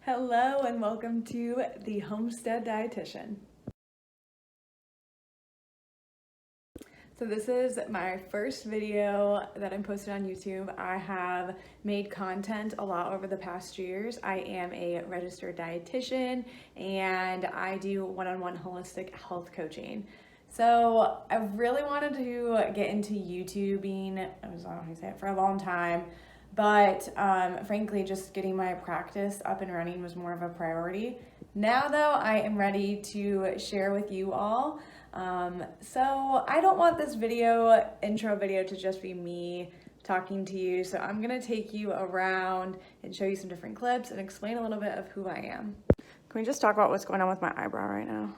Hello and welcome to the Homestead Dietitian. So this is my first video that I'm posting on YouTube. I have made content a lot over the past years. I am a registered dietitian and I do one-on-one holistic health coaching. So I really wanted to get into YouTubing, I don't know how to say it, for a long time. But frankly, just getting my practice up and running was more of a priority. Now though, I am ready to share with you all. So I don't want this intro video to just be me talking to you. So I'm gonna take you around and show you some different clips and explain a little bit of who I am. Can we just talk about what's going on with my eyebrow right now?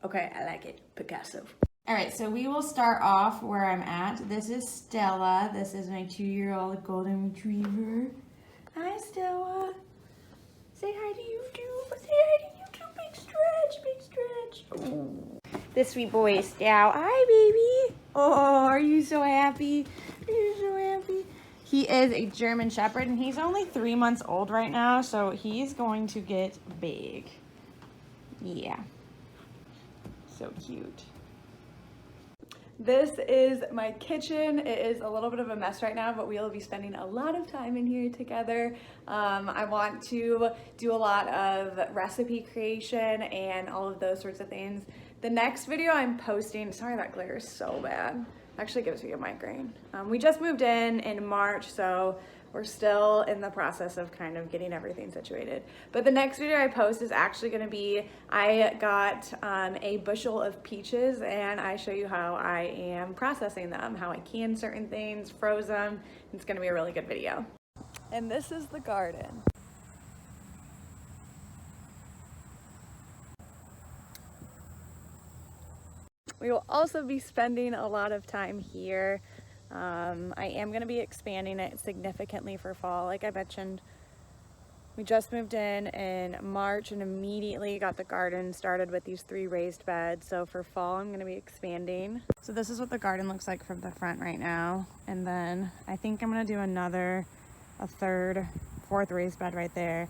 Okay, I like it, Picasso. All right, so we will start off where I'm at. This is Stella. This is my 2-year-old golden retriever. Hi, Stella. Say hi to YouTube. Say hi to YouTube. Big stretch, big stretch. Ooh. This sweet boy is Stow. Hi, baby. Oh, are you so happy? Are you so happy? He is a German Shepherd, and he's only 3 months old right now, so he's going to get big. Yeah. So cute. This is my kitchen. It is a little bit of a mess right now, but we will be spending a lot of time in here together. I want to do a lot of recipe creation and all of those sorts of things. The next video I'm posting, sorry that glare is so bad. Actually gives me a migraine. We just moved in March, so we're still in the process of kind of getting everything situated. But the next video I post is actually gonna be, I got a bushel of peaches and I show you how I am processing them, how I can certain things, froze them. It's gonna be a really good video. And this is the garden. We will also be spending a lot of time here. I am going to be expanding it significantly for fall. Like I mentioned, we just moved in March and immediately got the garden started with these 3 raised beds. So for fall, I'm going to be expanding. So this is what the garden looks like from the front right now. And then I think I'm going to do a third, 4th raised bed right there.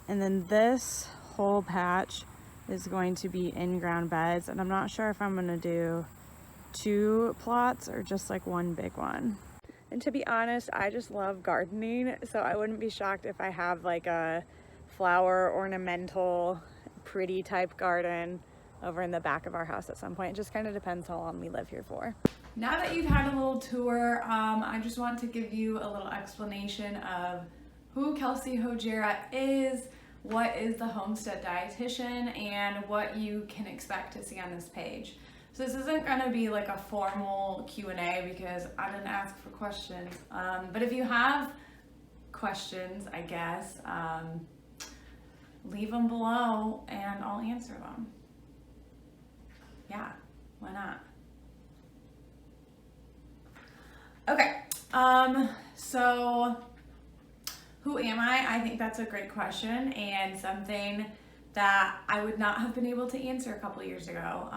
And then this whole patch is going to be in-ground beds. And I'm not sure if I'm going to do 2 plots or just like 1 big one. And to be honest, I just love gardening, so I wouldn't be shocked if I have like a flower ornamental pretty type garden over in the back of our house at some point. It just kind of depends how long we live here for. Now that you've had a little tour, I just want to give you a little explanation of who Kelsey Hojera is, what is the Homestead Dietitian, and what you can expect to see on this page. So this isn't gonna be like a formal Q&A because I didn't ask for questions. But if you have questions, I guess, leave them below and I'll answer them. Yeah, why not? Okay, so who am I? I think that's a great question and something that I would not have been able to answer a couple years ago.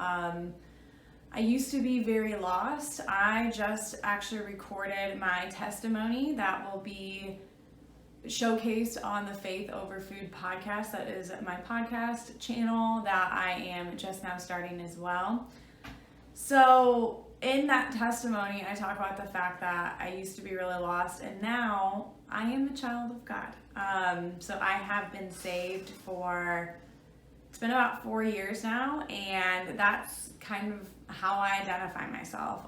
I used to be very lost. I just actually recorded my testimony that will be showcased on the Faith Over Food podcast. That is my podcast channel that I am just now starting as well. So in that testimony, I talk about the fact that I used to be really lost and now I am a child of God. So I have been saved it's been about 4 years now, and that's kind of how I identify myself.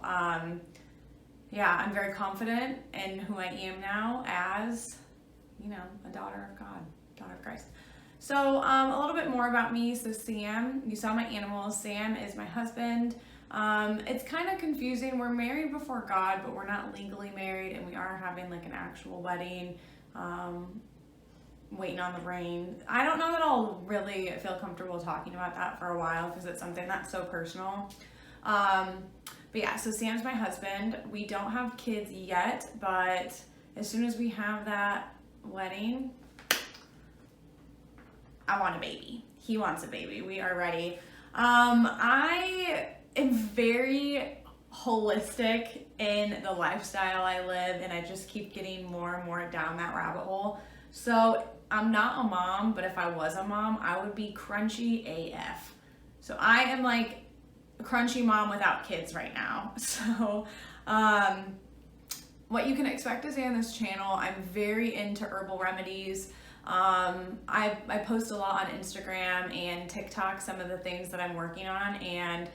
Yeah, I'm very confident in who I am now as, a daughter of God, daughter of Christ. So a little bit more about me. So Sam, you saw my animals. Sam is my husband. It's kind of confusing. We're married before God, but we're not legally married, and we are having like an actual wedding. Waiting on the ring. I don't know that I'll really feel comfortable talking about that for a while because it's something that's so personal. But yeah, so Sam's my husband. We don't have kids yet, but as soon as we have that wedding, I want a baby. He wants a baby. We are ready. I am very holistic in the lifestyle I live, and I just keep getting more and more down that rabbit hole. So I'm not a mom, but if I was a mom, I would be crunchy AF. So I am like a crunchy mom without kids right now. So what you can expect to see on this channel, I'm very into herbal remedies. I post a lot on Instagram and TikTok, some of the things that I'm working on, and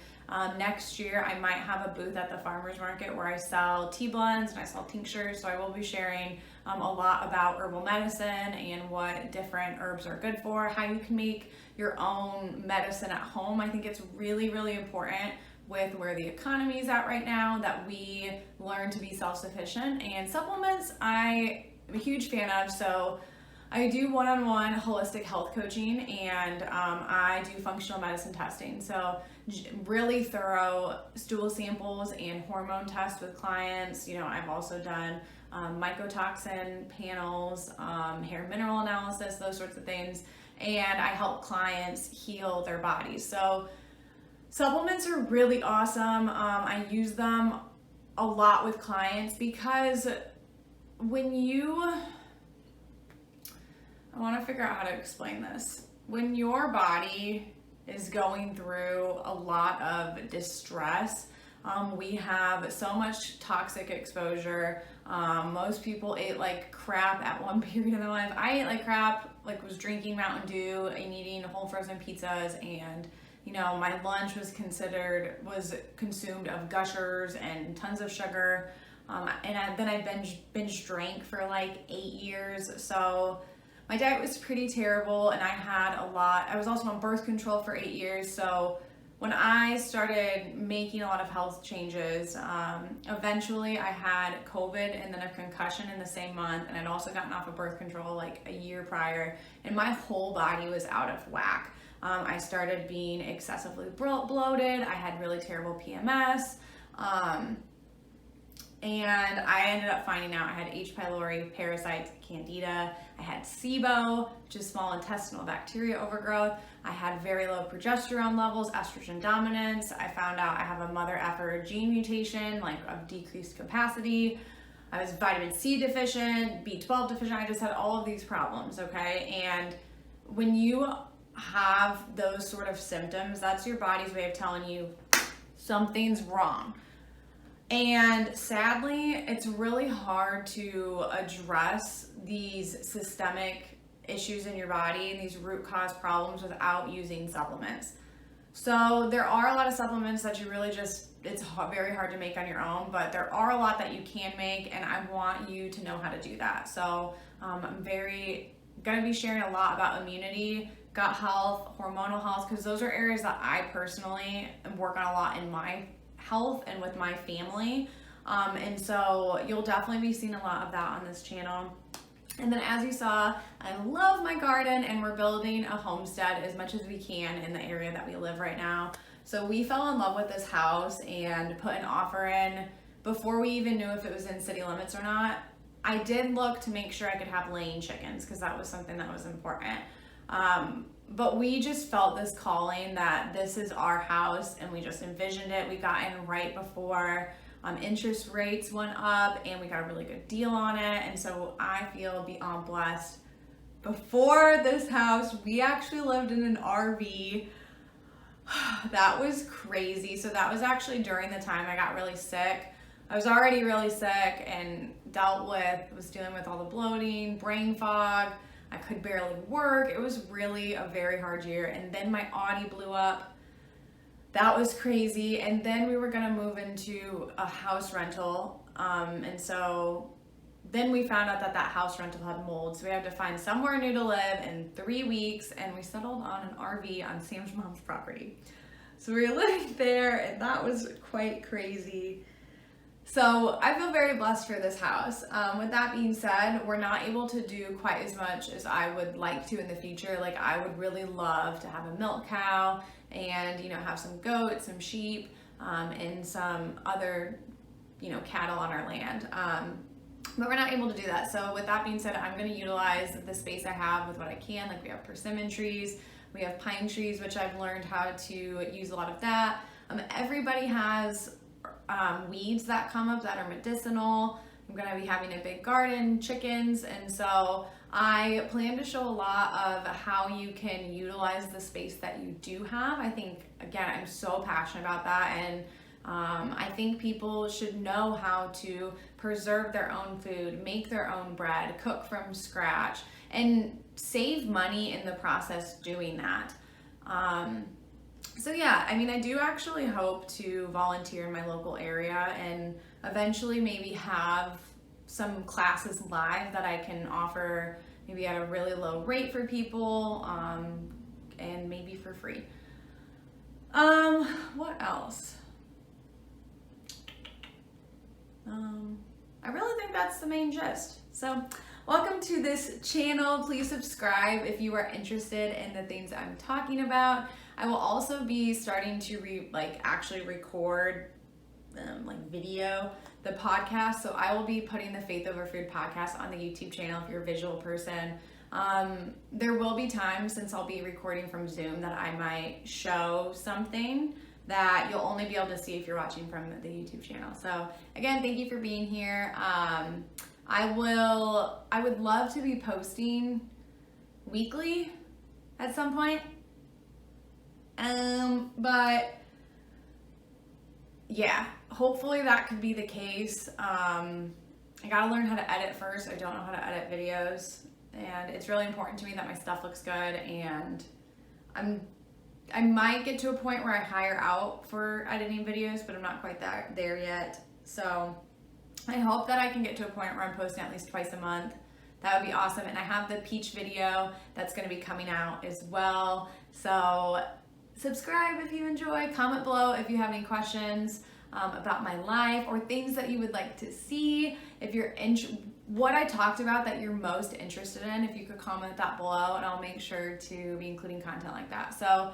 next year I might have a booth at the farmers market where I sell tea blends and I sell tinctures, so I will be sharing a lot about herbal medicine and what different herbs are good for, how you can make your own medicine at home. I think it's really, really important with where the economy is at right now that we learn to be self-sufficient, and supplements I am a huge fan of. So I do one-on-one holistic health coaching, and I do functional medicine testing. So really thorough stool samples and hormone tests with clients. You know, I've also done mycotoxin panels, hair mineral analysis, those sorts of things. And I help clients heal their bodies. So supplements are really awesome. I use them a lot with clients because I want to figure out how to explain this. When your body is going through a lot of distress, we have so much toxic exposure. Most people ate like crap at one period in their life. I ate like crap, like was drinking Mountain Dew and eating whole frozen pizzas, and you know, my lunch was consumed of Gushers and tons of sugar. Then I binge drank for like 8 years. So my diet was pretty terrible, and I was also on birth control for 8 years. So when I started making a lot of health changes, eventually I had COVID and then a concussion in the same month, and I'd also gotten off of birth control like a year prior, and my whole body was out of whack. I started being excessively bloated. I had really terrible PMS. And I ended up finding out I had H. pylori, parasites, candida. I had SIBO, which is small intestinal bacteria overgrowth. I had very low progesterone levels, estrogen dominance. I found out I have a mother effer gene mutation, like of decreased capacity. I was vitamin C deficient, B12 deficient. I just had all of these problems, okay? And when you have those sort of symptoms, that's your body's way of telling you something's wrong. And sadly, it's really hard to address these systemic issues in your body and these root cause problems without using supplements. So there are a lot of supplements that you really it's very hard to make on your own, but there are a lot that you can make, and I want you to know how to do that. So I'm going to be sharing a lot about immunity, gut health, hormonal health, because those are areas that I personally work on a lot in my health and with my family. And so you'll definitely be seeing a lot of that on this channel. And then as you saw, I love my garden, and we're building a homestead as much as we can in the area that we live right now. So we fell in love with this house and put an offer in before we even knew if it was in city limits or not. I did look to make sure I could have laying chickens because that was something that was important. But we just felt this calling that this is our house, and we just envisioned it. We got in right before interest rates went up, and we got a really good deal on it. And so I feel beyond blessed. Before this house, we actually lived in an RV. That was crazy. So that was actually during the time I got really sick. I was already really sick and was dealing with all the bloating, brain fog. I could barely work. It was really a very hard year. And then my Audi blew up. That was crazy. And then we were gonna move into a house rental. And so then we found out that house rental had mold. So we had to find somewhere new to live in 3 weeks. And we settled on an RV on Sam's mom's property. So we were living there, and that was quite crazy. So I feel very blessed for this house. With that being said, we're not able to do quite as much as I would like to in the future. Like, I would really love to have a milk cow and, you know, have some goats, some sheep, and some other, you know, cattle on our land. But we're not able to do that. So with that being said, I'm going to utilize the space I have with what I can. Like, we have persimmon trees, we have pine trees, which I've learned how to use a lot of that. Everybody has weeds that come up that are medicinal. I'm gonna be having a big garden, chickens, and so I plan to show a lot of how you can utilize the space that you do have. I think, again, I'm so passionate about that, and I think people should know how to preserve their own food, make their own bread, cook from scratch, and save money in the process doing that. So yeah, I mean, I do actually hope to volunteer in my local area and eventually maybe have some classes live that I can offer maybe at a really low rate for people, and maybe for free. What else? I really think that's the main gist. So welcome to this channel. Please subscribe if you are interested in the things I'm talking about. I will also be starting to actually record video, the podcast. So I will be putting the Faith Over Food podcast on the YouTube channel if you're a visual person. There will be times, since I'll be recording from Zoom, that I might show something that you'll only be able to see if you're watching from the YouTube channel. So again, thank you for being here. I would love to be posting weekly at some point. But yeah, hopefully that could be the case. I gotta learn how to edit first. I don't know how to edit videos, and it's really important to me that my stuff looks good, and I might get to a point where I hire out for editing videos, but I'm not quite there yet. So I hope that I can get to a point where I'm posting at least twice a month. That would be awesome. And I have the peach video that's going to be coming out as well. So subscribe if you enjoy, comment below if you have any questions about my life or things that you would like to see. If you're what I talked about that you're most interested in, if you could comment that below, and I'll make sure to be including content like that. So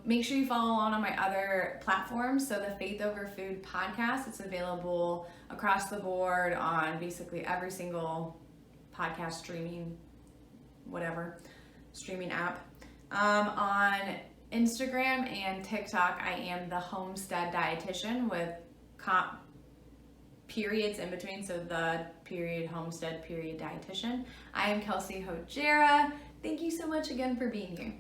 make sure you follow along on my other platforms. So the Faith Over Food podcast, it's available across the board on basically every single podcast streaming app. On Instagram and TikTok, I am the Homestead Dietitian with periods in between, so the period Homestead period Dietitian. I am Kelsey Hojera. Thank you so much again for being here.